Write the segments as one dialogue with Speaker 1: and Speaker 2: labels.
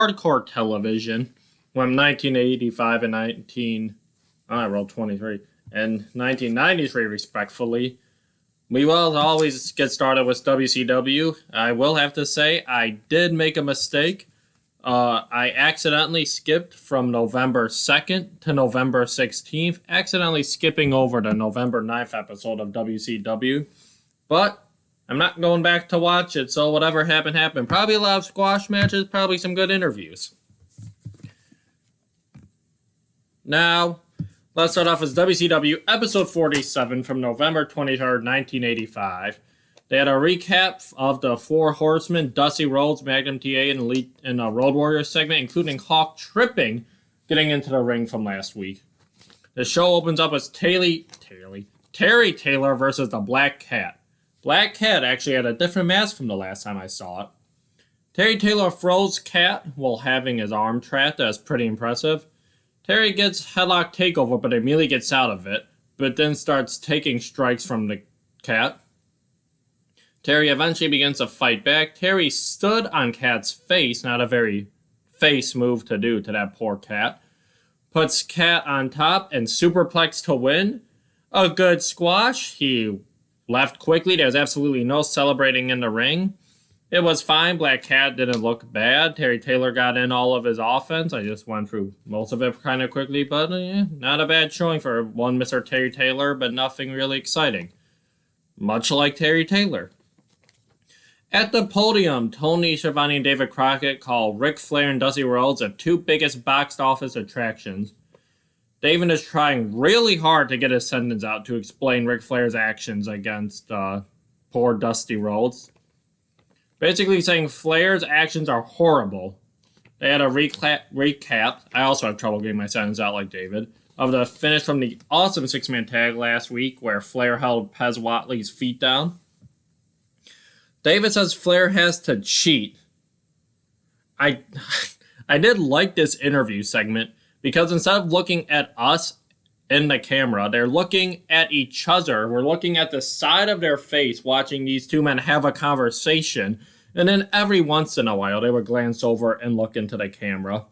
Speaker 1: Hardcore Television from 1985 and I rolled 23, and 1993 respectfully. We will always get started with WCW. I will have to say I did make a mistake. I accidentally skipped from November 2nd to November 16th, accidentally skipping over the November 9th episode of WCW. But I'm not going back to watch it, so whatever happened, happened. Probably a lot of squash matches, probably some good interviews. Now, let's start off with WCW episode 47 from November 23rd, 1985. They had a recap of the Four Horsemen, Dusty Rhodes, Magnum TA, and Elite in a Road Warriors segment, including Hawk tripping, getting into the ring from last week. The show opens up with Terry Taylor versus the Black Cat. Black Cat actually had a different mask from the last time I saw it. Terry Taylor froze Cat while having his arm trapped. That's pretty impressive. Terry gets headlock takeover, but immediately gets out of it, but then starts taking strikes from the Cat. Terry eventually begins to fight back. Terry stood on Cat's face, not a very face move to do to that poor Cat. Puts Cat on top and superplex to win. A good squash. He left quickly. There was absolutely no celebrating in the ring. It was fine. Black Cat didn't look bad. Terry Taylor got in all of his offense. I just went through most of it kind of quickly, but not a bad showing for one Mr. Terry Taylor, but nothing really exciting. Much like Terry Taylor. At the podium, Tony Schiavone and David Crockett call Ric Flair and Dusty Rhodes the two biggest box office attractions. David is trying really hard to get his sentence out to explain Ric Flair's actions against poor Dusty Rhodes. Basically saying Flair's actions are horrible. They had a recap, I also have trouble getting my sentence out like David, of the finish from the awesome six-man tag last week where Flair held Pez Whatley's feet down. David says Flair has to cheat. I did like this interview segment because instead of looking at us in the camera, they're looking at each other. We're looking at the side of their face, watching these two men have a conversation. And then every once in a while, they would glance over and look into the camera.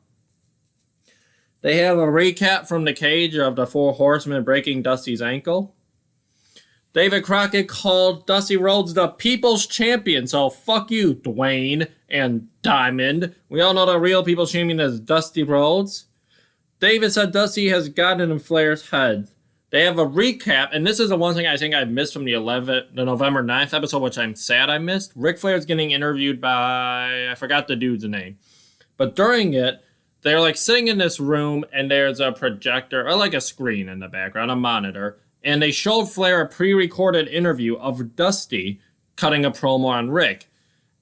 Speaker 1: They have a recap from the cage of the Four Horsemen breaking Dusty's ankle. David Crockett called Dusty Rhodes the People's Champion, so fuck you, Dwayne and Diamond. We all know the real People's Champion is Dusty Rhodes. David said Dusty has gotten in Flair's head. They have a recap, and this is the one thing I think I missed from the November 9th episode, which I'm sad I missed. Ric Flair's getting interviewed by, I forgot the dude's name. But during it, they're like sitting in this room, and there's a projector, or like a screen in the background, a monitor. And they showed Flair a pre-recorded interview of Dusty cutting a promo on Rick.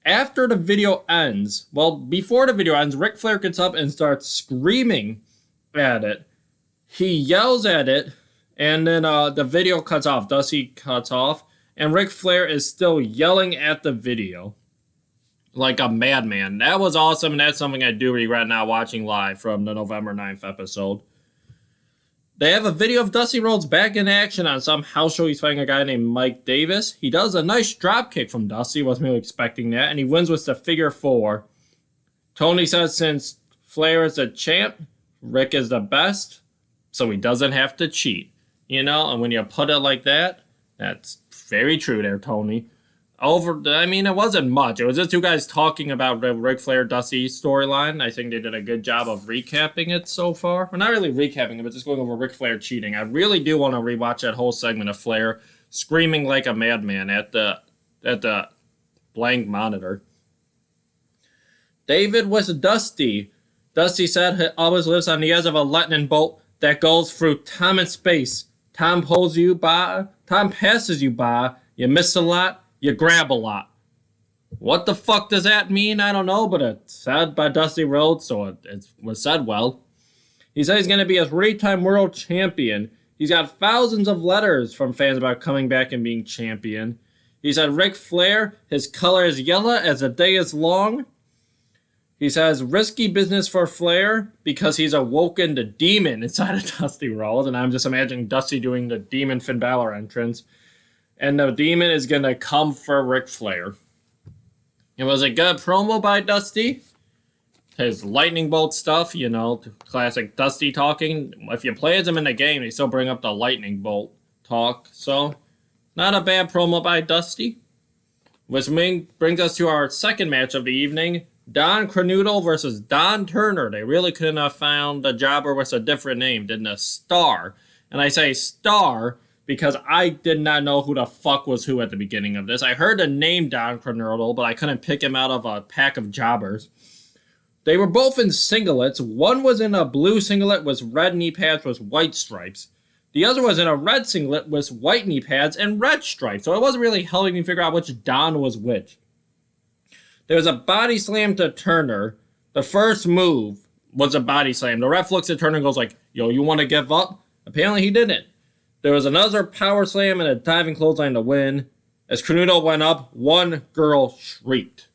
Speaker 1: After the video ends, before the video ends, Ric Flair gets up and starts screaming at it. He yells at it, and then the video cuts off. Dusty cuts off, and Ric Flair is still yelling at the video like a madman. That was awesome, and that's something I do regret not watching live from the November 9th episode. They have a video of Dusty Rhodes back in action on some house show. He's fighting a guy named Mike Davis. He does a nice drop kick from Dusty. Wasn't really expecting that. And he wins with the figure four. Tony says since Flair is the champ, Rick is the best, so he doesn't have to cheat. And when you put it like that, that's very true there, Tony. It wasn't much. It was just two guys talking about the Ric Flair-Dusty storyline. I think they did a good job of recapping it so far. Well, not really recapping it, but just going over Ric Flair cheating. I really do want to rewatch that whole segment of Flair screaming like a madman at the blank monitor. David was Dusty. Dusty said he always lives on the edge of a lightning bolt that goes through time and space. Time passes you by, you miss a lot, you grab a lot. What the fuck does that mean? I don't know, but it's said by Dusty Rhodes, so it was said well. He said he's going to be a three-time world champion. He's got thousands of letters from fans about coming back and being champion. He said Ric Flair, his color is yellow as the day is long. He says risky business for Flair because he's awoken the demon inside of Dusty Rhodes, and I'm just imagining Dusty doing the demon Finn Balor entrance. And the demon is going to come for Ric Flair. It was a good promo by Dusty. his lightning bolt stuff, you know, classic Dusty talking. If you play as him in the game, they still bring up the lightning bolt talk. So, not a bad promo by Dusty. Which brings us to our second match of the evening. Don Cornudle versus Don Turner. They really couldn't have found a jobber with a different name than the Star. And I say Star because I did not know who the fuck was who at the beginning of this. I heard the name Don Cornudle, but I couldn't pick him out of a pack of jobbers. They were both in singlets. One was in a blue singlet with red knee pads with white stripes. The other was in a red singlet with white knee pads and red stripes. So it wasn't really helping me figure out which Don was which. There was a body slam to Turner. The first move was a body slam. The ref looks at Turner and goes like, yo, you want to give up? Apparently he didn't. There was another power slam and a diving clothesline to win. As Cornudle went up, one girl shrieked.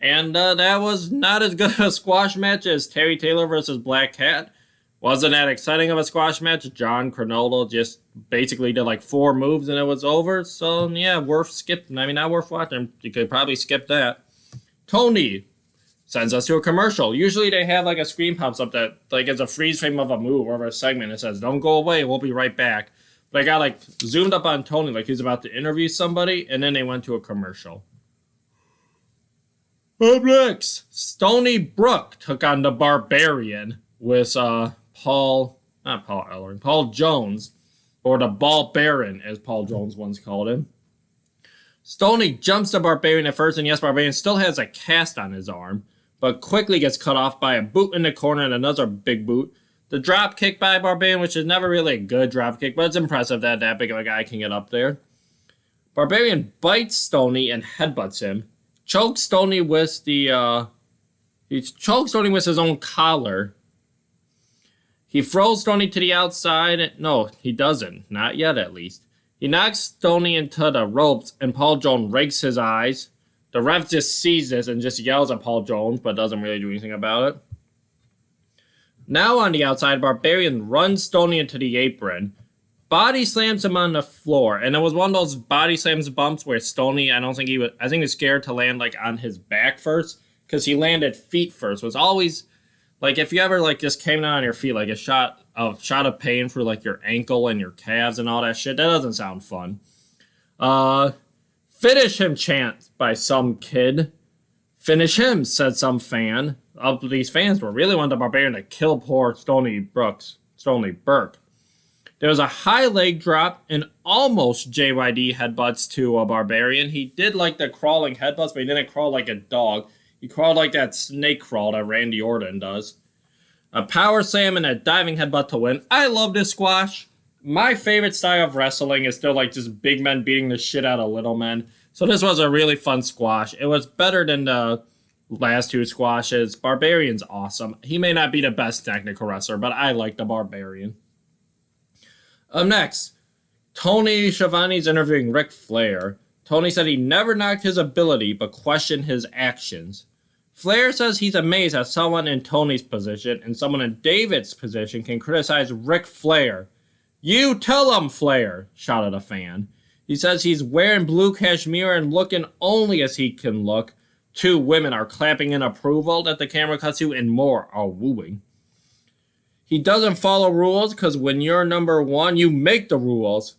Speaker 1: And that was not as good a squash match as Terry Taylor versus Black Cat. Wasn't that exciting of a squash match. John Cornudle just basically did like 4 moves and it was over. So, yeah, worth skipping. I mean, not worth watching. You could probably skip that. Tony sends us to a commercial. Usually they have like a screen pops up that like it's a freeze frame of a move or of a segment. It says, don't go away, we'll be right back. But I got like zoomed up on Tony like he's about to interview somebody, and then they went to a commercial. Up next, Stony Brook took on the Barbarian with Paul Jones, or the Ball Baron, as Paul Jones once called him. Stony jumps the Barbarian at first, and yes, Barbarian still has a cast on his arm, but quickly gets cut off by a boot in the corner and another big boot. The drop kick by Barbarian, which is never really a good drop kick, but it's impressive that that big of a guy can get up there. Barbarian bites Stony and headbutts him. Chokes Stony with his own collar. He throws Stony to the outside. No, he doesn't. Not yet, at least. He knocks Stony into the ropes, and Paul Jones rakes his eyes. The ref just sees this and just yells at Paul Jones, but doesn't really do anything about it. Now on the outside, Barbarian runs Stony into the apron, body slams him on the floor, and it was one of those body slams bumps where Stony, I think he was scared to land like on his back first, because he landed feet first. It was always like if you ever like just came down on your feet, like a shot of pain for like your ankle and your calves and all that shit. That doesn't sound fun. Finish him chant by some kid. Finish him, said some fan. Of these fans were really wanting the Barbarian to kill poor Stony Burke. There was a high leg drop and almost JYD headbutts to a Barbarian. He did like the crawling headbutts, but he didn't crawl like a dog. He crawled like that snake crawl that Randy Orton does. A power slam and a diving headbutt to win. I love this squash. My favorite style of wrestling is still like just big men beating the shit out of little men. So this was a really fun squash. It was better than the last 2 squashes. Barbarian's awesome. He may not be the best technical wrestler, but I like the Barbarian. Up next, Tony Schiavone's interviewing Ric Flair. Tony said he never knocked his ability, but questioned his actions. Flair says he's amazed that someone in Tony's position and someone in David's position can criticize Ric Flair. You tell him, Flair, shouted a fan. He says he's wearing blue cashmere and looking only as he can look. 2 women are clapping in approval that the camera cuts to, and more are wooing. He doesn't follow rules because when you're number 1, you make the rules.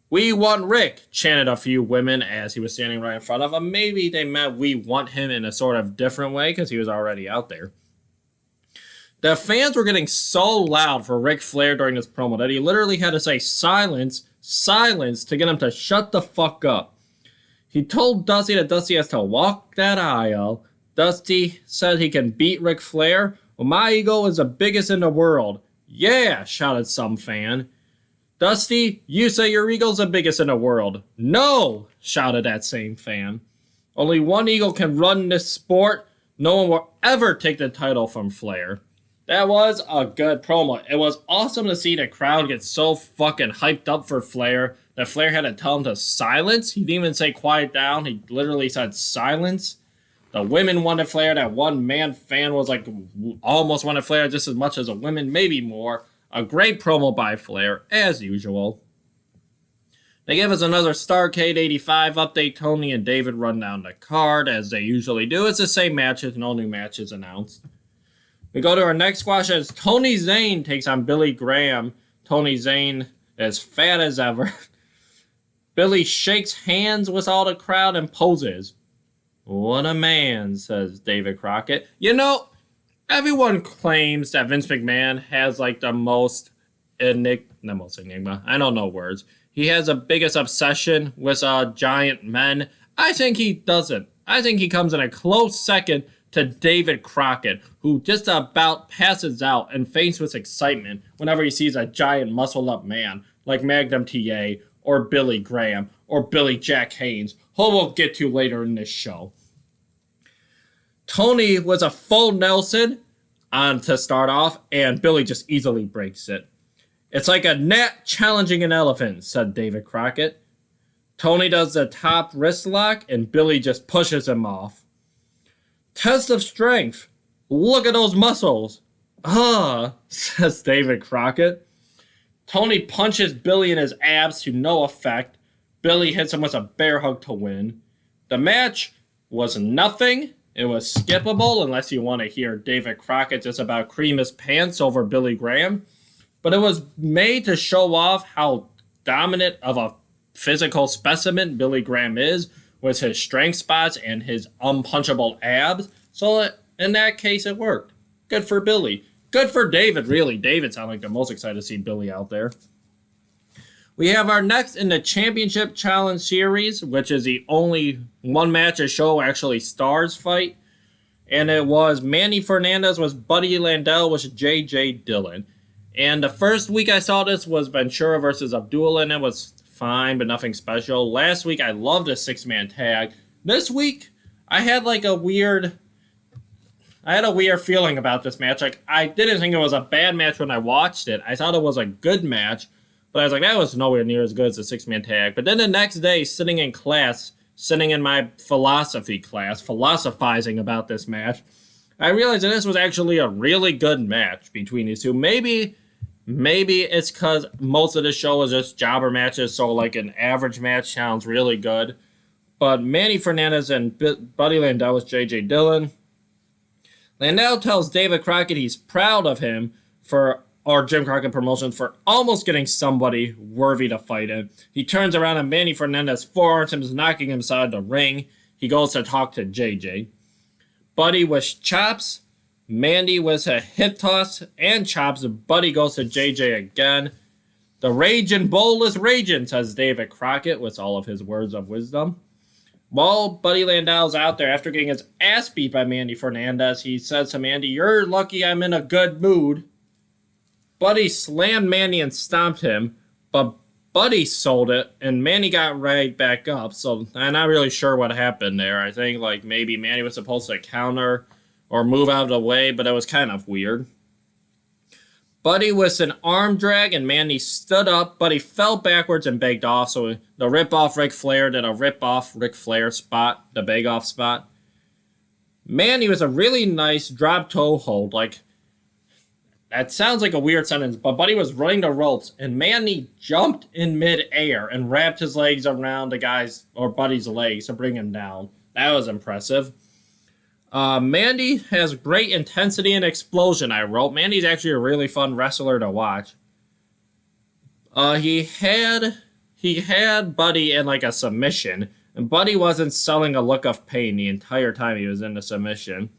Speaker 1: We want Rick, chanted a few women as he was standing right in front of them. Maybe they meant we want him in a sort of different way because he was already out there. The fans were getting so loud for Ric Flair during this promo that he literally had to say silence, silence to get him to shut the fuck up. He told Dusty that Dusty has to walk that aisle. Dusty said he can beat Ric Flair. Well, my ego is the biggest in the world. Yeah, shouted some fan. Dusty, you say your ego's the biggest in the world. No, shouted that same fan. Only one eagle can run this sport. No one will ever take the title from Flair. That was a good promo. It was awesome to see the crowd get so fucking hyped up for Flair that Flair had to tell him to silence. He didn't even say quiet down. He literally said silence. The women wanted Flair. That one man fan was like almost wanted Flair just as much as the women, maybe more. A great promo by Flair, as usual. They gave us another Starrcade 85 update. Tony and David run down the card, as they usually do. It's the same matches, no new matches announced. We go to our next squash as Tony Zane takes on Billy Graham. Tony Zane is fat as ever. Billy shakes hands with all the crowd and poses. What a man, says David Crockett. You know, everyone claims that Vince McMahon has like the most enigma. I don't know words. He has the biggest obsession with giant men. I think he doesn't. I think he comes in a close second to David Crockett, who just about passes out and faints with excitement whenever he sees a giant muscle-up man like Magnum TA or Billy Graham or Billy Jack Haynes, who we'll get to later in this show. Tony was a full Nelson to start off, and Billy just easily breaks it. It's like a gnat challenging an elephant, said David Crockett. Tony does the top wrist lock, and Billy just pushes him off. Test of strength. Look at those muscles. Says David Crockett. Tony punches Billy in his abs to no effect. Billy hits him with a bear hug to win. The match was nothing. It was skippable, unless you want to hear David Crockett just about cream his pants over Billy Graham. But it was made to show off how dominant of a physical specimen Billy Graham is with his strength spots and his unpunchable abs. So in that case, it worked. Good for Billy. Good for David, really. David sounded like the most excited to see Billy out there. We have our next in the Championship Challenge Series, which is the only one match a show actually stars fight. And it was Manny Fernandez was Buddy Landel with J.J. Dillon. And the first week I saw this was Ventura versus Abdullah, and it was fine, but nothing special. Last week I loved a six-man tag. This week I had a weird feeling about this match. Like, I didn't think it was a bad match when I watched it. I thought it was a good match, but I was like, that was nowhere near as good as a six-man tag. But then the next day, sitting in my philosophy class, philosophizing about this match, I realized that this was actually a really good match between these two. Maybe it's because most of the show was just jobber matches, so like an average match sounds really good. But Manny Fernandez and Buddy Landel with J.J. Dillon. Landel tells David Crockett he's proud of him or Jim Crockett Promotions for almost getting somebody worthy to fight him. He turns around and Manny Fernandez forearms him, knocking him inside the ring. He goes to talk to JJ. Buddy with chops. Mandy with a hip toss and chops. Buddy goes to JJ again. The Raging Bull is raging, says David Crockett with all of his words of wisdom. While Buddy Landel's out there after getting his ass beat by Mandy Fernandez, he says to Mandy, "You're lucky I'm in a good mood." Buddy slammed Mandy and stomped him, but Buddy sold it, and Mandy got right back up, so I'm not really sure what happened there. I think maybe Mandy was supposed to counter or move out of the way, but it was kind of weird. Buddy was an arm drag, and Mandy stood up, but he fell backwards and begged off, so the rip-off Ric Flair did a rip-off Ric Flair spot, the beg-off spot. Mandy was a really nice drop toe hold, that sounds like a weird sentence, but Buddy was running the ropes, and Mandy jumped in mid-air and wrapped his legs around Buddy's legs to bring him down. That was impressive. Mandy has great intensity and explosion, I wrote. Mandy's actually a really fun wrestler to watch. He had Buddy in a submission, and Buddy wasn't selling a look of pain the entire time he was in the submission.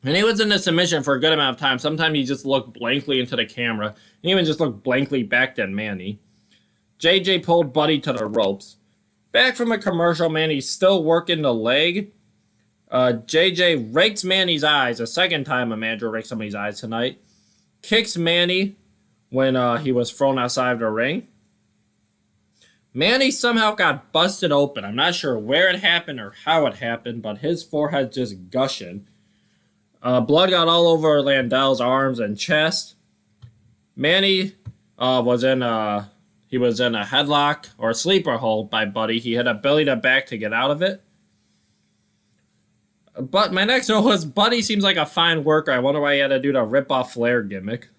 Speaker 1: And he was in the submission for a good amount of time. Sometimes he just looked blankly into the camera, and even just looked blankly back at Mandy. JJ pulled Buddy to the ropes. Back from a commercial, Mandy's still working the leg. JJ rakes Manny's eyes, a second time a manager raked somebody's eyes tonight. Kicks Manny when he was thrown outside of the ring. Manny somehow got busted open. I'm not sure where it happened or how it happened, but his forehead just gushing. Blood got all over Landel's arms and chest. Manny was in a headlock or a sleeper hold by Buddy. He had a belly to back to get out of it. But my next note was Buddy seems like a fine worker. I wonder why he had to do the rip-off Flair gimmick.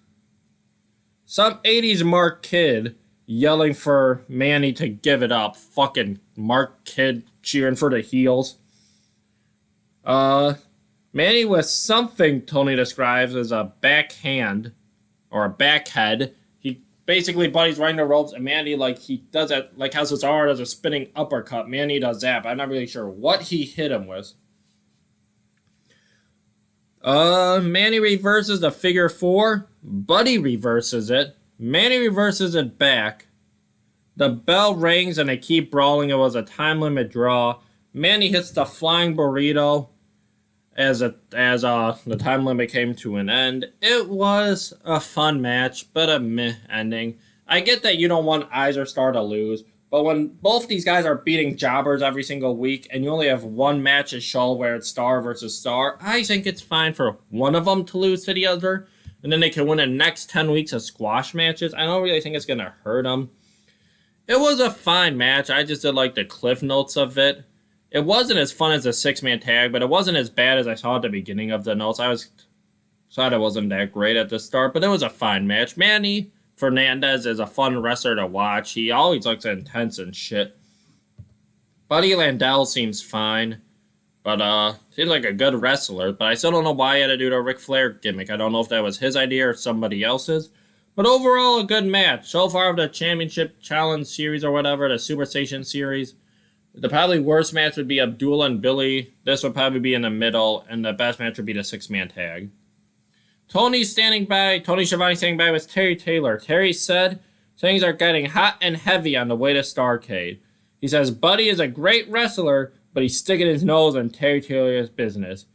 Speaker 1: Some 80s Mark Kidd yelling for Manny to give it up. Fucking Mark Kidd cheering for the heels. Manny with something Tony describes as a backhand or a backhead. He basically Buddy's running the ropes and Manny he does it like how Cesaro does a spinning uppercut. Manny does that, but I'm not really sure what he hit him with. Manny reverses the figure 4. Buddy reverses it. Manny reverses it back. The bell rings and they keep brawling. It was a time limit draw. Manny hits the flying burrito as the time limit came to an end. It was a fun match, but a meh ending. I get that you don't want either star to lose, but when both these guys are beating jobbers every single week and you only have one match a show where it's star versus star, I think it's fine for one of them to lose to the other, and then they can win the next 10 weeks of squash matches. I don't really think it's going to hurt them. It was a fine match. I just did like the cliff notes of it. It wasn't as fun as a 6-man tag, but it wasn't as bad as I saw at the beginning of the notes. I thought it wasn't that great at the start, but it was a fine match. Manny Fernandez is a fun wrestler to watch. He always looks intense and shit. Buddy Landell seems fine, but seems like a good wrestler, but I still don't know why he had to do the Ric Flair gimmick. I don't know if that was his idea or somebody else's. But overall, a good match. So far of the Championship Challenge Series or whatever, the Superstation Series, the probably worst match would be Abdullah and Billy. This would probably be in the middle, and the best match would be the 6-man tag. Tony Schiavone standing by with Terry Taylor. Terry said, things are getting hot and heavy on the way to Starrcade. He says, Buddy is a great wrestler, but he's sticking his nose in Terry Taylor's business.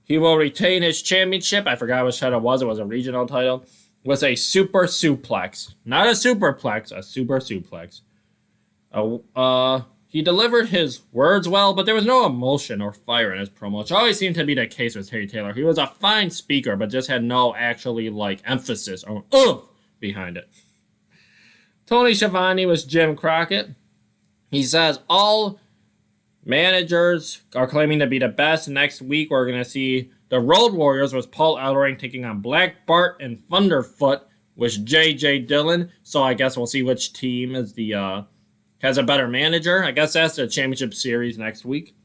Speaker 1: He will retain his championship. I forgot which title it was. It was a regional title. With a super suplex. Not a superplex, a super suplex. He delivered his words well, but there was no emotion or fire in his promo, which always seemed to be the case with Terry Taylor. He was a fine speaker, but just had no actually emphasis or oomph behind it. Tony Schiavone was Jim Crockett. He says all managers are claiming to be the best. Next week, we're going to see the Road Warriors with Paul Ellering taking on Black Bart and Thunderfoot with J.J. Dillon. So I guess we'll see which team is has a better manager. I guess that's the championship series next week.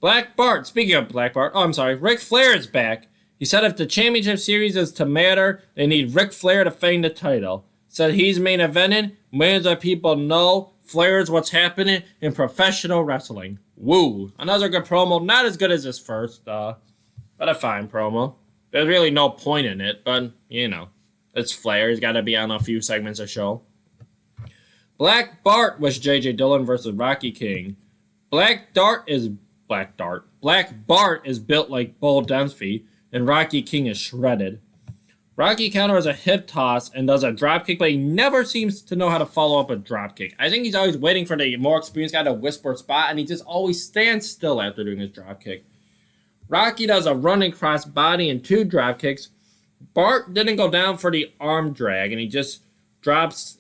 Speaker 1: Black Bart. Speaking of Black Bart. Ric Flair is back. He said if the championship series is to matter, they need Ric Flair to defend the title. Said he's main eventing. Millions of people know Flair is what's happening in professional wrestling. Woo. Another good promo. Not as good as his first, but a fine promo. There's really no point in it, but, it's Flair. He's got to be on a few segments of show. Black Bart was J.J. Dillon versus Rocky King. Black Bart is built like Bull Dempsey, and Rocky King is shredded. Rocky counters a hip toss and does a dropkick, but he never seems to know how to follow up a dropkick. I think he's always waiting for the more experienced guy to whisper spot, and he just always stands still after doing his dropkick. Rocky does a running cross body and 2 dropkicks. Bart didn't go down for the arm drag, and he just drops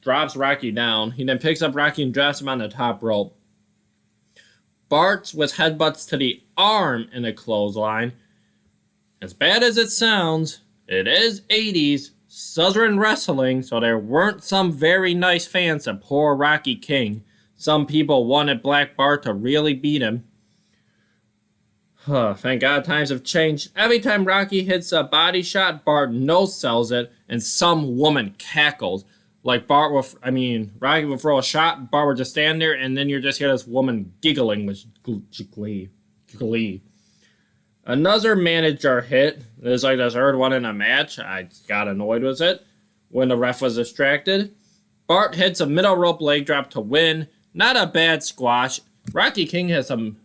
Speaker 1: Rocky down. He then picks up Rocky and drops him on the top rope. Bart's with headbutts to the arm in a clothesline. As bad as it sounds, it is 80s Southern wrestling, so there weren't some very nice fans of poor Rocky King. Some people wanted Black Bart to really beat him. Thank God times have changed. Every time Rocky hits a body shot, Bart no-sells it, and some woman cackles. Like Rocky would throw a shot, Bart would just stand there, and then you just hear this woman giggling with glee. Another manager hit. It was like the third one in a match. I got annoyed with it when the ref was distracted. Bart hits a middle rope leg drop to win. Not a bad squash. Rocky King has some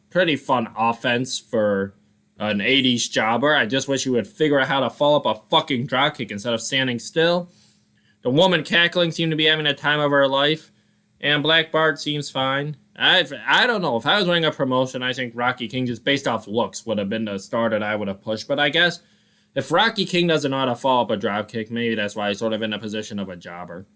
Speaker 1: pretty fun offense for an 80s jobber. I just wish he would figure out how to follow up a fucking dropkick instead of standing still. The woman cackling seemed to be having the time of her life. And Black Bart seems fine. I don't know. If I was running a promotion, I think Rocky King, just based off looks, would have been the star that I would have pushed. But I guess if Rocky King doesn't know how to follow up a dropkick, maybe that's why he's sort of in the position of a jobber.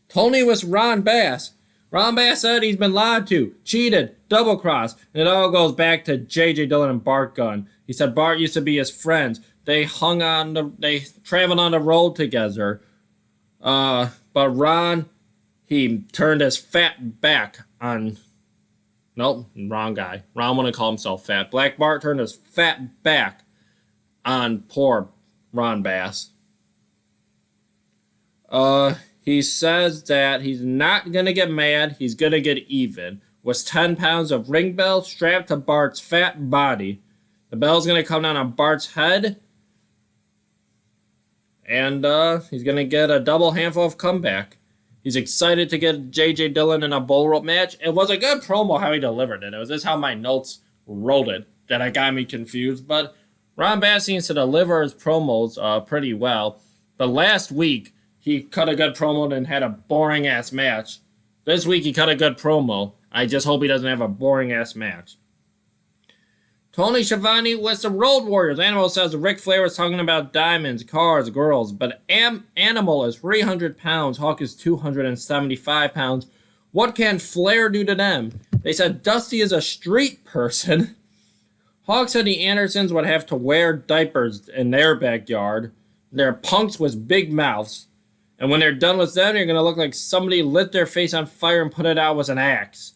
Speaker 1: Tony was Ron Bass. Ron Bass said he's been lied to, cheated, double-crossed, and it all goes back to J.J. Dillon and Bart Gunn. He said Bart used to be his friends. They traveled on the road together. But Ron, he turned his fat back on Nope, wrong guy. Ron wouldn't call himself fat. Black Bart turned his fat back on poor Ron Bass. He says that he's not gonna get mad, he's gonna get even. With 10 pounds of ring bell strapped to Bart's fat body. The bell's gonna come down on Bart's head. And he's gonna get a double handful of comeback. He's excited to get J.J. Dillon in a bull rope match. It was a good promo how he delivered it. It was just how my notes wrote it that got me confused. But Ron Bass seems to deliver his promos pretty well. But last week, he cut a good promo and had a boring-ass match. This week, he cut a good promo. I just hope he doesn't have a boring-ass match. Tony Schiavone with some Road Warriors. Animal says Ric Flair was talking about diamonds, cars, girls, but Animal is 300 pounds. Hawk is 275 pounds. What can Flair do to them? They said Dusty is a street person. Hawk said the Andersons would have to wear diapers in their backyard. They're punks with big mouths. And when they're done with them, they're going to look like somebody lit their face on fire and put it out with an axe.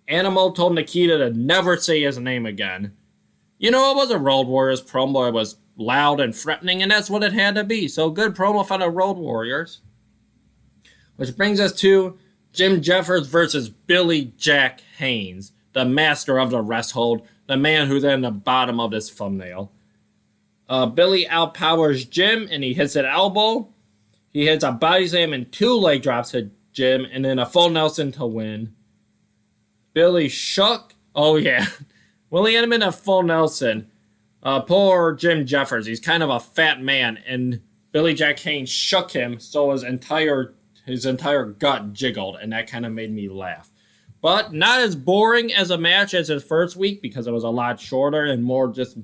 Speaker 1: Animal told Nikita to never say his name again. You know, it was a Road Warriors promo. It was loud and threatening, and that's what it had to be. So good promo for the Road Warriors. Which brings us to Jim Jeffers versus Billy Jack Haynes, the master of the rest hold, the man who's in the bottom of this thumbnail. Billy outpowers Jim, and he hits an elbow. He hits a body slam and 2 leg drops to Jim, and then a full Nelson to win. Billy shook. Oh, yeah. Willie hit him in a full Nelson. Poor Jim Jeffers. He's kind of a fat man, and Billy Jack Haynes shook him, so his entire gut jiggled, and that kind of made me laugh. But not as boring as a match as his first week, because it was a lot shorter and more just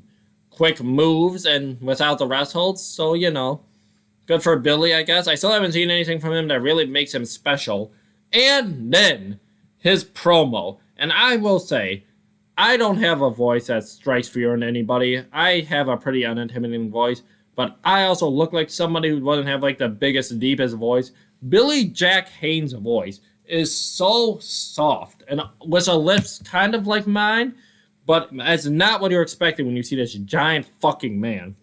Speaker 1: quick moves and without the rest holds. So, you know, good for Billy, I guess. I still haven't seen anything from him that really makes him special. And then his promo. And I will say, I don't have a voice that strikes fear in anybody. I have a pretty unintimidating voice, but I also look like somebody who doesn't have like the biggest, deepest voice. Billy Jack Haynes' voice is so soft and with a lips kind of like mine, but it's not what you're expecting when you see this giant fucking man.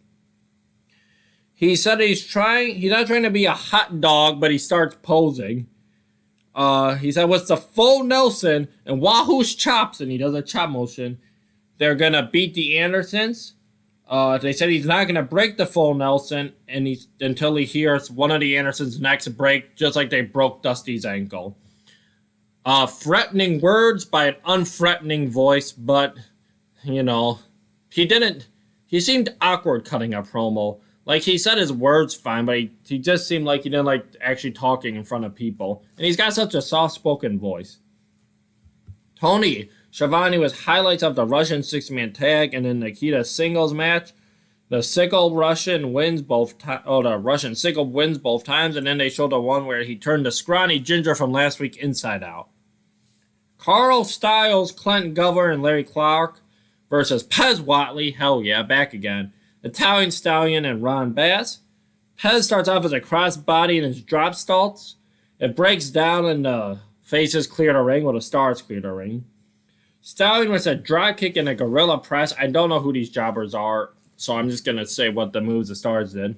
Speaker 1: He said he's not trying to be a hot dog, but he starts posing. He said with the full Nelson and Wahoo's chops, and he does a chop motion, they're going to beat the Andersons. They said he's not going to break the full Nelson until he hears one of the Andersons' necks break, just like they broke Dusty's ankle. Threatening words by an unthreatening voice, but, you know, he seemed awkward cutting a promo. Like, he said his words fine, but he just seemed like he didn't like actually talking in front of people. And he's got such a soft-spoken voice. Tony Schiavone was highlights of the Russian six-man tag and then Nikita's singles match. The Russian wins both times, and then they showed the one where he turned the scrawny ginger from last week inside out. Carl Styles, Clint Glover, and Larry Clark versus Pez Whatley. Hell yeah, back again. Italian Stallion and Ron Bass. Pez starts off as a crossbody in his drop stalls. It breaks down and the faces clear the ring, while the stars clear the ring. Stallion with a drop kick and a gorilla press. I don't know who these jobbers are, so I'm just going to say what the moves the stars did.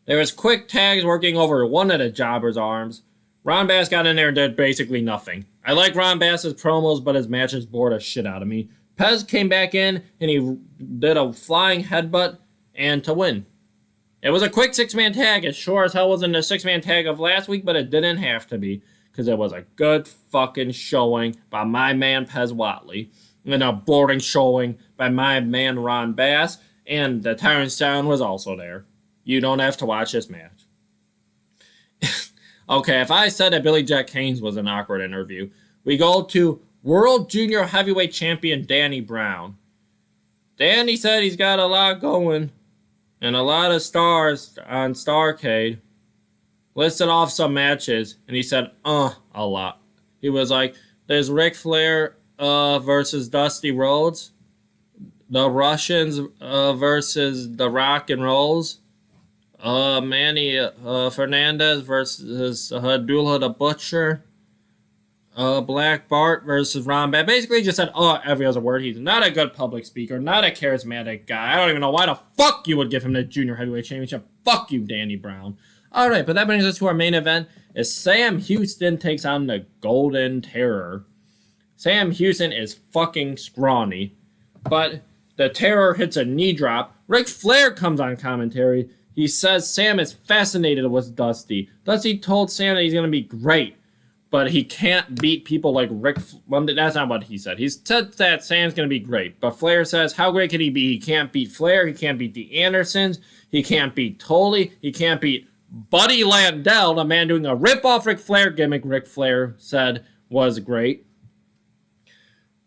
Speaker 1: There was quick tags working over one of the jobbers' arms. Ron Bass got in there and did basically nothing. I like Ron Bass's promos, but his matches bored the shit out of me. Pez came back in, and he did a flying headbutt, and to win. It was a quick six-man tag. It sure as hell wasn't a six-man tag of last week, but it didn't have to be, because it was a good fucking showing by my man Pez Whatley, and a boring showing by my man Ron Bass, and the Tyrant Sound was also there. You don't have to watch this match. Okay, if I said that Billy Jack Haynes was an awkward interview, we go to World Junior Heavyweight Champion Danny Brown. Danny said he's got a lot going and a lot of stars on Starrcade. Listed off some matches, and he said, a lot. He was like, there's Ric Flair versus Dusty Rhodes, the Russians versus the Rock and Rolls, Manny Fernandez versus Abdullah the Butcher, Black Bart versus Ron Bad. Basically just said, every other word. He's not a good public speaker, not a charismatic guy. I don't even know why the fuck you would give him the Junior Heavyweight Championship. Fuck you, Danny Brown. Alright, but that brings us to our main event. Is Sam Houston takes on the Golden Terror. Sam Houston is fucking scrawny, but the Terror hits a knee drop. Ric Flair comes on commentary. He says Sam is fascinated with Dusty. Dusty told Sam that he's going to be great, but he can't beat people like Ric. Well, that's not what he said. He said that Sam's going to be great, but Flair says, how great can he be? He can't beat Flair. He can't beat the Andersons. He can't beat Tully. He can't beat Buddy Landel, a man doing a rip-off Ric Flair gimmick Ric Flair said was great.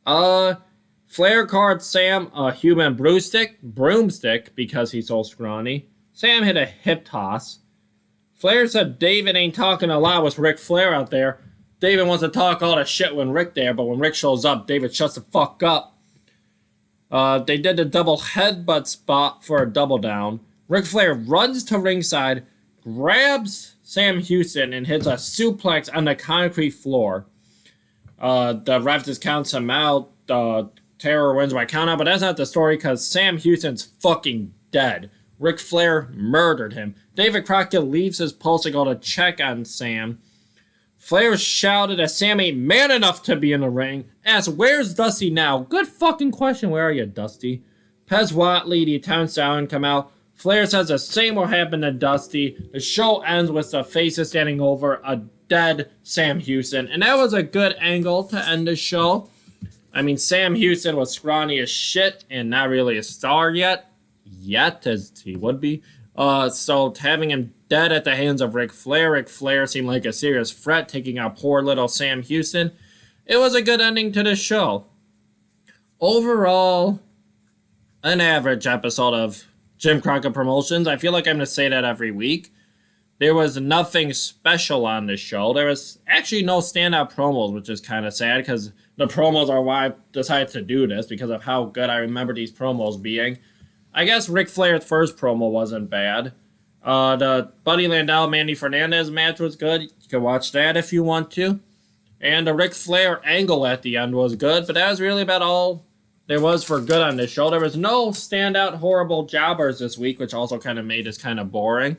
Speaker 1: Flair called Sam a human broomstick because he's so scrawny. Sam hit a hip toss. Flair said David ain't talking a lot with Ric Flair out there. David wants to talk all the shit when Rick there, but when Rick shows up, David shuts the fuck up. They did the double headbutt spot for a double down. Ric Flair runs to ringside, grabs Sam Houston, and hits a suplex on the concrete floor. The ref just counts him out. Terror wins by countout, but that's not the story because Sam Houston's fucking dead. Ric Flair murdered him. David Crockett leaves his post to go to check on Sam. Flair shouted that Sam ain't man enough to be in the ring. Asked, where's Dusty now? Good fucking question. Where are you, Dusty? Pez Watley, the town stallion, come out. Flair says the same will happen to Dusty. The show ends with the faces standing over a dead Sam Houston. And that was a good angle to end the show. I mean, Sam Houston was scrawny as shit and not really a star yet, as he would be. So having him dead at the hands of Ric Flair seemed like a serious threat, taking out poor little Sam Houston. It was a good ending to the show. Overall, an average episode of Jim Crockett Promotions. I feel like I'm going to say that every week. There was nothing special on this show. There was actually no standout promos, which is kind of sad because the promos are why I decided to do this, because of how good I remember these promos being. I guess Ric Flair's first promo wasn't bad. The Buddy Landel, Mandy Fernandez match was good. You can watch that if you want to. And the Ric Flair angle at the end was good, but that was really about all there was for good on this show. There was no standout horrible jobbers this week, which also kind of made this kind of boring.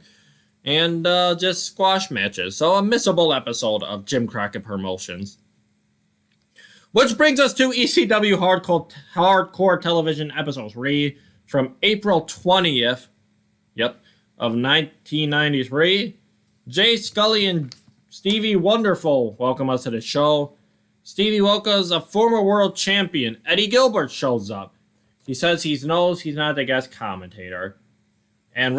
Speaker 1: And just squash matches. So a missable episode of Jim Crockett Promotions. Which brings us to ECW Hardcore Television Episode 3 from April 20th, of 1993. Jay Scully and Stevie Wonderful welcome us to the show. Stevie welcomes a former world champion. Eddie Gilbert shows up. He says he knows he's not the guest commentator. And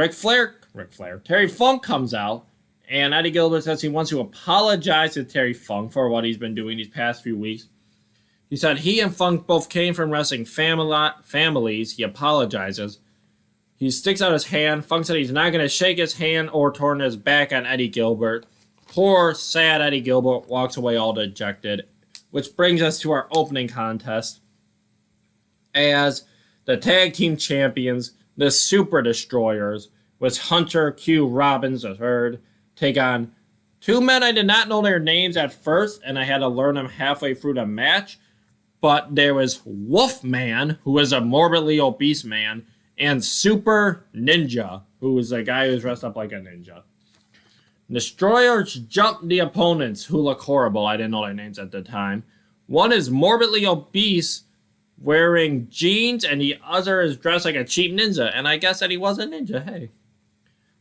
Speaker 1: Terry Funk comes out, and Eddie Gilbert says he wants to apologize to Terry Funk for what he's been doing these past few weeks. He said he and Funk both came from wrestling families. He apologizes. He sticks out his hand. Funk said he's not going to shake his hand or turn his back on Eddie Gilbert. Poor, sad Eddie Gilbert walks away all dejected. Which brings us to our opening contest. As the tag team champions, the Super Destroyers, with Hunter Q. Robbins III, take on two men I did not know their names at first, and I had to learn them halfway through the match. But there was Wolfman, who is a morbidly obese man, and Super Ninja, who is a guy who's dressed up like a ninja. Destroyers jump the opponents, who look horrible. I didn't know their names at the time. One is morbidly obese, wearing jeans, and the other is dressed like a cheap ninja. And I guess that he was a ninja, hey.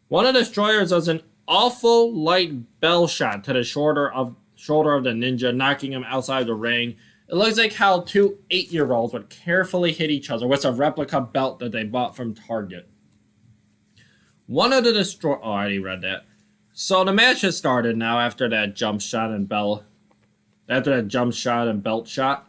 Speaker 1: One of the Destroyers does an awful light bell shot to the shoulder of the ninja, knocking him outside the ring. It looks like how two 8-year-olds would carefully hit each other with a replica belt that they bought from Target. One of the Destroyers... Oh, I already read that. So the match has started now after that jump shot and belt shot.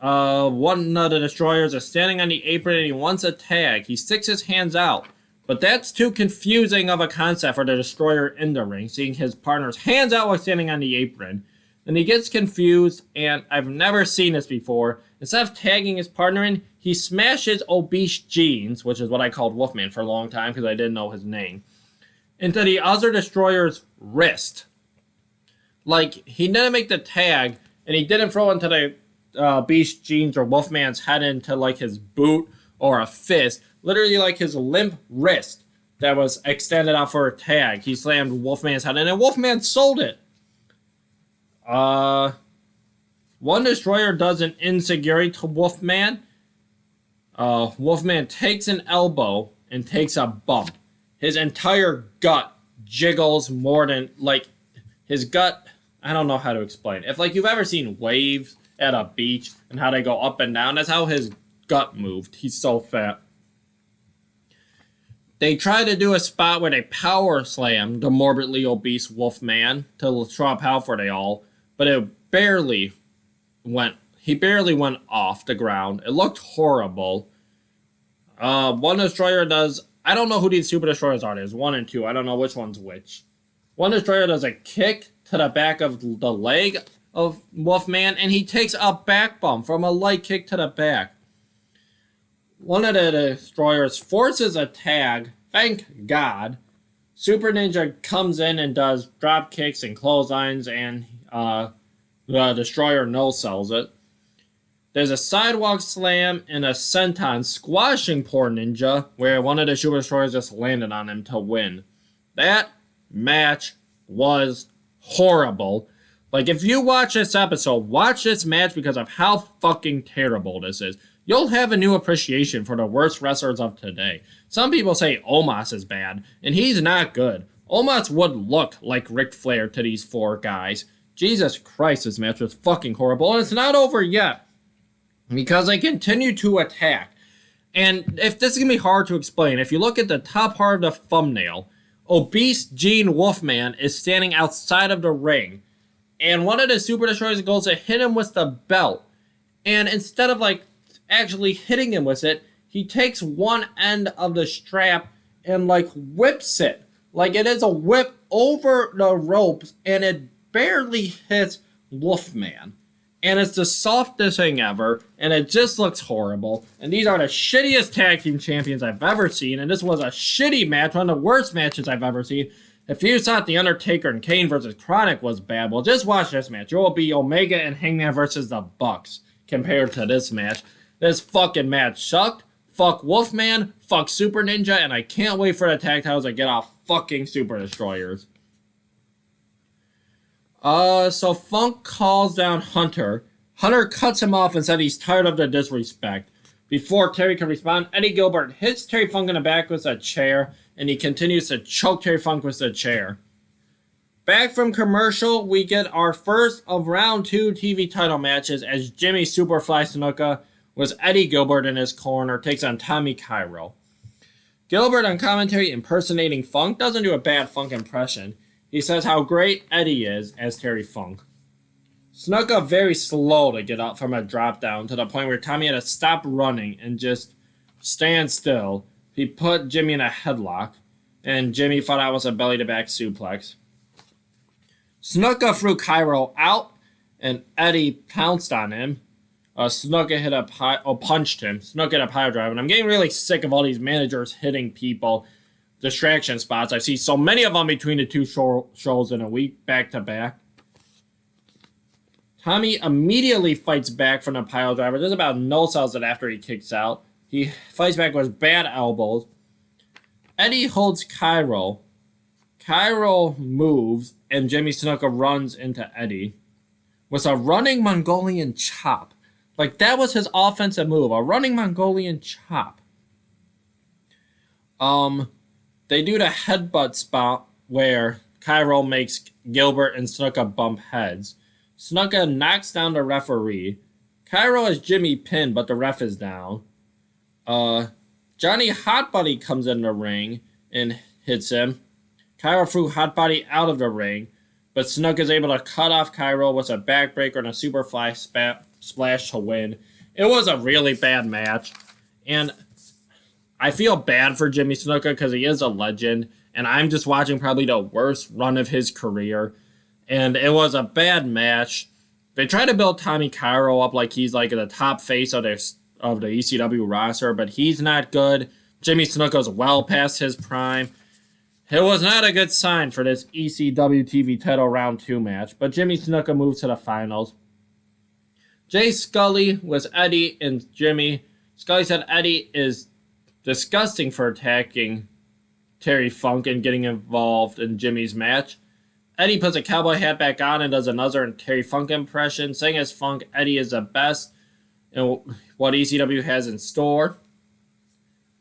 Speaker 1: One of the Destroyers is standing on the apron and he wants a tag. He sticks his hands out. But that's too confusing of a concept for the Destroyer in the ring, seeing his partner's hands out while standing on the apron. And he gets confused, and I've never seen this before. Instead of tagging his partner in, he smashes obese jeans, which is what I called Wolfman for a long time because I didn't know his name, into the other Destroyer's wrist. Like, he didn't make the tag, and he didn't throw into the Beast Jeans or Wolfman's head into, like, his boot or a fist. Literally, like, his limp wrist that was extended out for a tag. He slammed Wolfman's head, and then Wolfman sold it. One Destroyer does an enziguri to Wolfman. Wolfman takes an elbow and takes a bump. His entire gut jiggles more than, like, his gut, I don't know how to explain. If, like, you've ever seen waves at a beach and how they go up and down, that's how his gut moved. He's so fat. They tried to do a spot where they power slammed the morbidly obese Wolfman to draw power for they all, but it barely went off the ground. It looked horrible. One Destroyer does, I don't know who these Super Destroyers are. There's 1 and 2. I don't know which one's which. One Destroyer does a kick to the back of the leg of Wolfman, and he takes a back bump from a light kick to the back. One of the Destroyers forces a tag. Thank God. Super Ninja comes in and does drop kicks and clotheslines, and the Destroyer no-sells it. There's a sidewalk slam and a senton squashing poor Ninja, where one of the Super Destroyers just landed on him to win. That match was horrible. Like, if you watch this episode, watch this match because of how fucking terrible this is. You'll have a new appreciation for the worst wrestlers of today. Some people say Omos is bad, and he's not good. Omos would look like Ric Flair to these 4 guys. Jesus Christ, this match was fucking horrible, and it's not over yet. Because they continue to attack. And if this is going to be hard to explain, if you look at the top part of the thumbnail, obese Gene Wolfman is standing outside of the ring. And one of the Super Destroyers goes to hit him with the belt. And instead of, like, actually hitting him with it, he takes one end of the strap and, like, whips it. Like, it is a whip over the ropes, and it barely hits Wolfman. And it's the softest thing ever, and it just looks horrible. And these are the shittiest tag team champions I've ever seen, and this was a shitty match, one of the worst matches I've ever seen. If you thought The Undertaker and Kane versus Chronic was bad, well, just watch this match. It will be Omega and Hangman versus the Bucks compared to this match. This fucking match sucked. Fuck Wolfman, fuck Super Ninja, and I can't wait for the tag titles to get off fucking Super Destroyers. So Funk calls down Hunter. Hunter cuts him off and said he's tired of the disrespect. Before Terry can respond, Eddie Gilbert hits Terry Funk in the back with a chair, and he continues to choke Terry Funk with the chair. Back from commercial, we get our first of round 2 TV title matches as Jimmy Superfly Snuka, with Eddie Gilbert in his corner, takes on Tommy Cairo. Gilbert on commentary impersonating Funk doesn't do a bad Funk impression. He says how great Eddie is as Terry Funk. Snuka very slow to get up from a drop down to the point where Tommy had to stop running and just stand still. He put Jimmy in a headlock, and Jimmy thought that was a belly-to-back suplex. Snuka threw Cairo out, and Eddie pounced on him. Snuka punched him. Snuka hit a pile drive, and I'm getting really sick of all these managers hitting people. Distraction spots. I see so many of them between the two shows in a week, back to back. Tommy immediately fights back from the pile driver. There's about no sells it after he kicks out. He fights back with bad elbows. Eddie holds Cairo. Cairo moves, and Jimmy Snuka runs into Eddie with a running Mongolian chop. Like, that was his offensive move, a running Mongolian chop. They do the headbutt spot where Cairo makes Gilbert and Snuka bump heads. Snuka knocks down the referee. Cairo has Jimmy pinned, but the ref is down. Johnny Hotbody comes in the ring and hits him. Cairo threw Hotbody out of the ring, but Snuka is able to cut off Cairo with a backbreaker and a superfly splash to win. It was a really bad match, and I feel bad for Jimmy Snuka because he is a legend, and I'm just watching probably the worst run of his career, and it was a bad match. They try to build Tommy Cairo up like he's like the top face of the ECW roster, but he's not good. Jimmy Snuka's well past his prime. It was not a good sign for this ECW TV title round 2 match, but Jimmy Snuka moved to the finals. Jay Scully was Eddie and Jimmy. Scully said Eddie is disgusting for attacking Terry Funk and getting involved in Jimmy's match. Eddie puts a cowboy hat back on and does another Terry Funk impression, saying as Funk, Eddie is the best in what ECW has in store.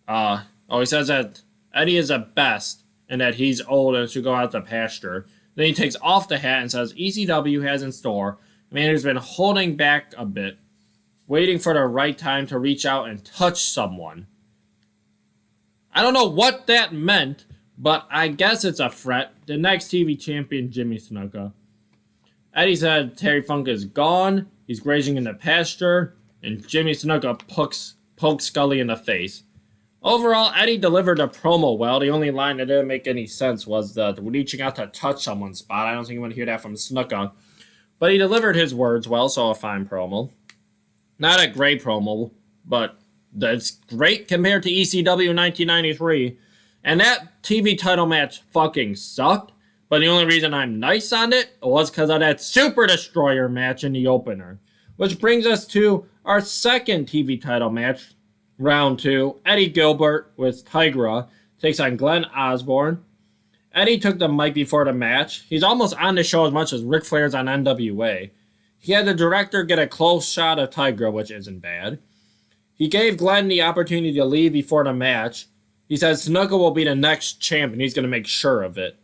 Speaker 1: He says that Eddie is the best and that he's old and should go out to pasture. Then he takes off the hat and says ECW has in store a man who's been holding back a bit, waiting for the right time to reach out and touch someone. I don't know what that meant, but I guess it's a threat. The next TV champion, Jimmy Snuka. Eddie said Terry Funk is gone, he's grazing in the pasture, and Jimmy Snuka pokes Scully in the face. Overall, Eddie delivered a promo well. The only line that didn't make any sense was the reaching out to touch someone's spot. I don't think you want to hear that from Snuka. But he delivered his words well, so a fine promo. Not a great promo, but that's great compared to ECW 1993. And that TV title match fucking sucked. But the only reason I'm nice on it was because of that Super Destroyer match in the opener. Which brings us to our second TV title match, round 2. Eddie Gilbert with Tigra takes on Glenn Osborne. Eddie took the mic before the match. He's almost on the show as much as Ric Flair's on NWA. He had the director get a close shot of Tigra, which isn't bad. He gave Glenn the opportunity to leave before the match. He said Snuka will be the next champion. He's going to make sure of it.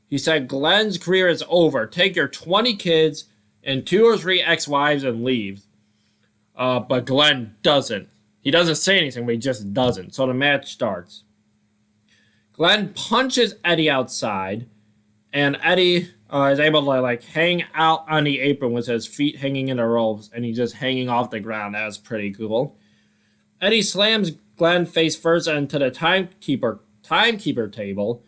Speaker 1: He said Glenn's career is over. Take your 20 kids and 2 or 3 ex-wives and leave. But Glenn doesn't. He doesn't say anything, but he just doesn't. So the match starts. Glenn punches Eddie outside, and Eddie is able to hang out on the apron with his feet hanging in the ropes, and he's just hanging off the ground. That was pretty cool. Eddie slams Glenn face first into the timekeeper table,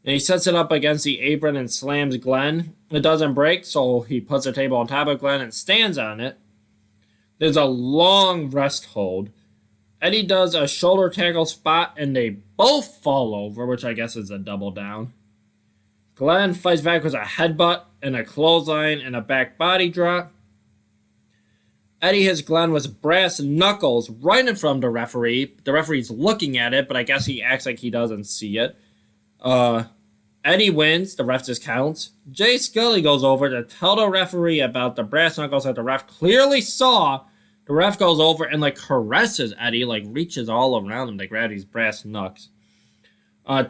Speaker 1: and he sets it up against the apron and slams Glenn. It doesn't break, so he puts the table on top of Glenn and stands on it. There's a long rest hold. Eddie does a shoulder tackle spot, and they both fall over, which I guess is a double down. Glenn fights back with a headbutt and a clothesline and a back body drop. Eddie hits Glenn with brass knuckles right in front of the referee. The referee's looking at it, but I guess he acts like he doesn't see it. Eddie wins. The ref just counts. Jay Scully goes over to tell the referee about the brass knuckles that the ref clearly saw. The ref goes over and caresses Eddie, reaches all around him to grab these brass knucks.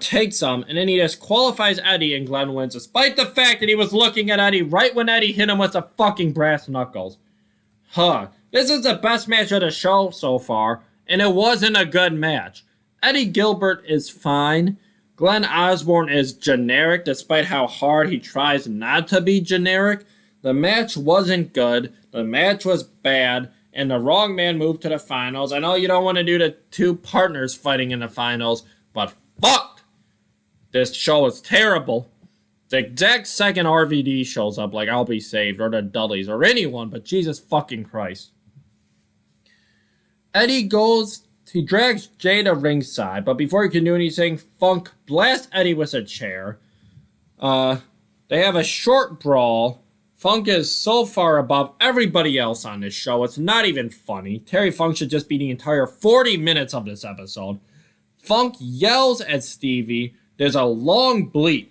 Speaker 1: Takes some, and then he disqualifies Eddie, and Glenn wins, despite the fact that he was looking at Eddie right when Eddie hit him with the fucking brass knuckles. This is the best match of the show so far, and it wasn't a good match. Eddie Gilbert is fine. Glenn Osborne is generic, despite how hard he tries not to be generic. The match wasn't good. The match was bad. And the wrong man moved to the finals. I know you don't want to do the 2 partners fighting in the finals, but fuck! This show is terrible. The exact second RVD shows up, I'll Be Saved, or the Dudleys, or anyone, but Jesus fucking Christ. Eddie drags Jay to ringside, but before he can do anything, Funk blasts Eddie with a chair. They have a short brawl. Funk is so far above everybody else on this show, it's not even funny. Terry Funk should just be the entire 40 minutes of this episode. Funk yells at Stevie. There's a long bleep.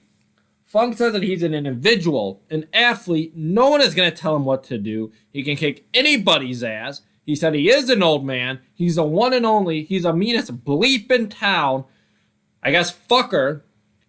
Speaker 1: Funk says that he's an individual, an athlete. No one is going to tell him what to do. He can kick anybody's ass. He said he is an old man. He's the one and only. He's the meanest bleep in town. I guess fucker.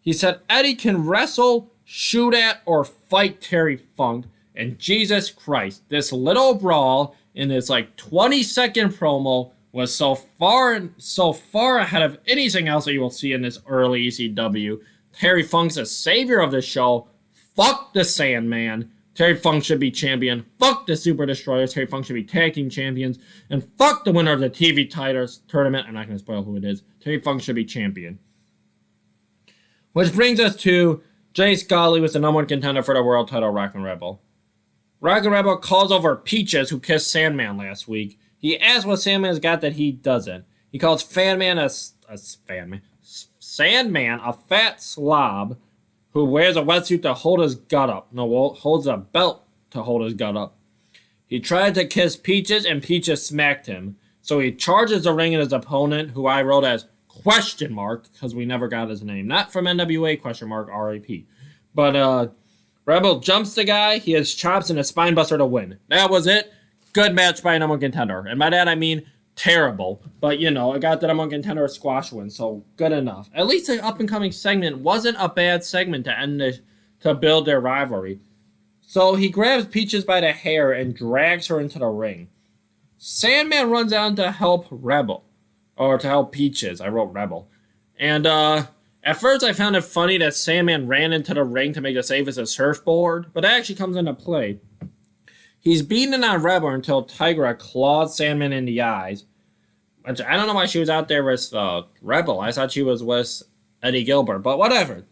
Speaker 1: He said Eddie can wrestle, shoot at, or fight Terry Funk. And Jesus Christ, this little brawl in this 20-second promo was so far ahead of anything else that you will see in this early ECW. Terry Funk's a savior of the show. Fuck the Sandman. Terry Funk should be champion. Fuck the Super Destroyers. Terry Funk should be tag team champions. And fuck the winner of the TV titles tournament. I'm not going to spoil who it is. Terry Funk should be champion. Which brings us to Jay Scully was the number 1 contender for the world title, Rockin' Rebel. Rockin' Rebel calls over Peaches, who kissed Sandman last week. He asks what Sandman's got that he doesn't. He calls Sandman a Sandman, a fat slob who wears a wetsuit to hold his gut up. No, holds a belt to hold his gut up. He tried to kiss Peaches, and Peaches smacked him. So he charges the ring at his opponent, who I wrote as question mark, because we never got his name. Not from NWA, question mark, R.I.P. But Rebel jumps the guy, he has chops and a spine buster to win. That was it. Good match by a number one contender. And by that I mean terrible. But, you know, it got the number one contender squash win, so good enough. At least the up-and-coming segment wasn't a bad segment to build their rivalry. So he grabs Peaches by the hair and drags her into the ring. Sandman runs out to help Rebel. Or to help Peaches. I wrote Rebel. And at first I found it funny that Sandman ran into the ring to make the save as a surfboard. But that actually comes into play. He's beating on Rebel until Tigra claws Sandman in the eyes. Which I don't know why she was out there with Rebel. I thought she was with Eddie Gilbert. But whatever.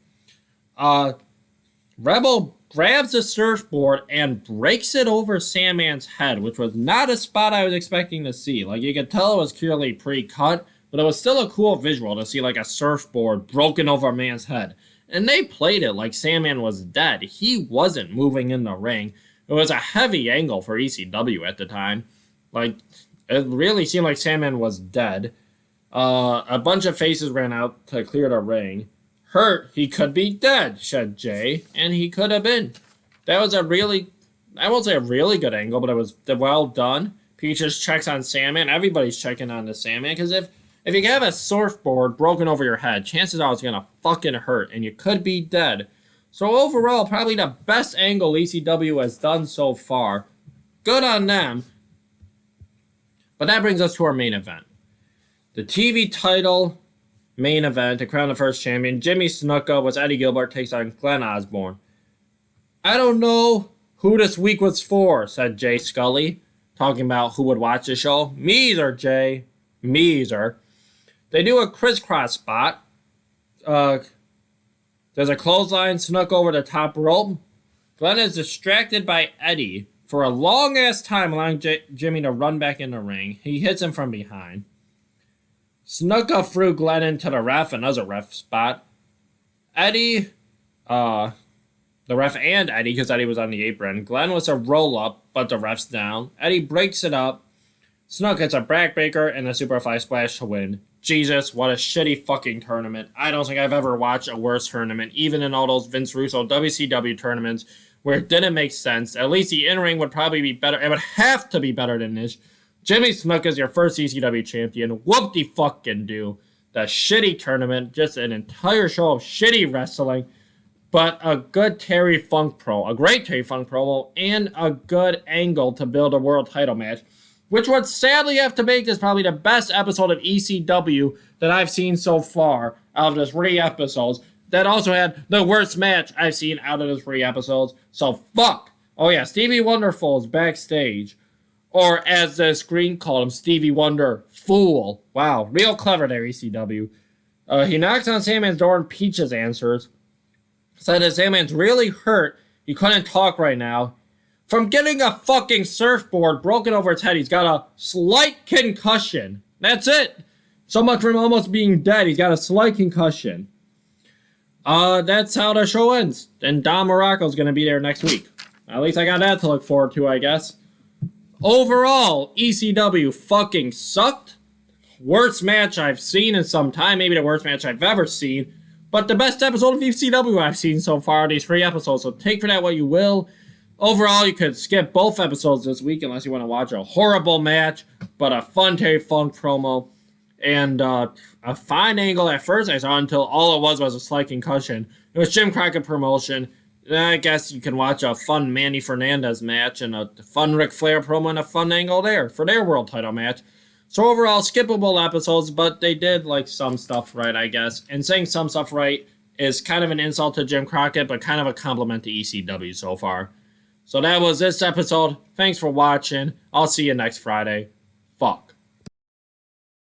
Speaker 1: Rebel grabs the surfboard and breaks it over Sandman's head, which was not a spot I was expecting to see. Like, you could tell it was clearly pre-cut, but it was still a cool visual to see, like, a surfboard broken over a man's head. And they played it like Sandman was dead. He wasn't moving in the ring. It was a heavy angle for ECW at the time. Like, it really seemed like Sandman was dead. A bunch of faces ran out to clear the ring. Hurt, he could be dead, said Jay, and he could have been. That was a really, I won't say a really good angle, but it was well done. Peaches checks on Sandman. Everybody's checking on the Sandman, because if you have a surfboard broken over your head, chances are it's going to fucking hurt, and you could be dead. So overall, probably the best angle ECW has done so far. Good on them. But that brings us to our main event. The TV title main event to crown the first champion. Jimmy Snuka was Eddie Gilbert takes on Glenn Osborne. I don't know who this week was for, said Jay Scully, talking about who would watch the show. Me either, Jay. Me either. They do a crisscross spot. There's a clothesline, Snuka over the top rope. Glenn is distracted by Eddie for a long-ass time, allowing Jimmy to run back in the ring. He hits him from behind. Snuka threw Glenn into the ref, another ref spot. Eddie, the ref and Eddie, because Eddie was on the apron. Glenn was a roll-up, but the ref's down. Eddie breaks it up. Snuka hits a backbreaker and a Superfly Splash to win. Jesus, what a shitty fucking tournament. I don't think I've ever watched a worse tournament, even in all those Vince Russo WCW tournaments where it didn't make sense. At least the in-ring would probably be better. It would have to be better than this. Jimmy Snuka is your first ECW champion. Whoop-de-fucking-do. The shitty tournament. Just an entire show of shitty wrestling. But a good Terry Funk promo. A great Terry Funk promo. And a good angle to build a world title match. Which would sadly have to make this probably the best episode of ECW that I've seen so far out of the 3 episodes. That also had the worst match I've seen out of the 3 episodes. So fuck. Oh yeah, Stevie Wonderful is backstage. Or, as the screen called him, Stevie Wonder, fool. Wow, real clever there, ECW. He knocks on Sandman's door and Peaches answers. Said that Sandman's really hurt. He couldn't talk right now. From getting a fucking surfboard broken over his head, he's got a slight concussion. That's it. So much for him almost being dead. He's got a slight concussion. That's how the show ends. And Don Morocco's going to be there next week. At least I got that to look forward to, I guess. Overall, ECW fucking sucked. Worst match I've seen in some time. Maybe the worst match I've ever seen. But the best episode of ECW I've seen so far, these 3 episodes. So take for that what you will. Overall, you could skip both episodes this week unless you want to watch a horrible match. But a fun Terry Funk promo. And a fine angle at first I saw until all it was a slight concussion. It was Jim Crockett promotion. I guess you can watch a fun Manny Fernandez match and a fun Ric Flair promo and a fun angle there for their world title match. So overall, skippable episodes, but they did like some stuff right, I guess. And saying some stuff right is kind of an insult to Jim Crockett, but kind of a compliment to ECW so far. So that was this episode. Thanks for watching. I'll see you next Friday. Fuck.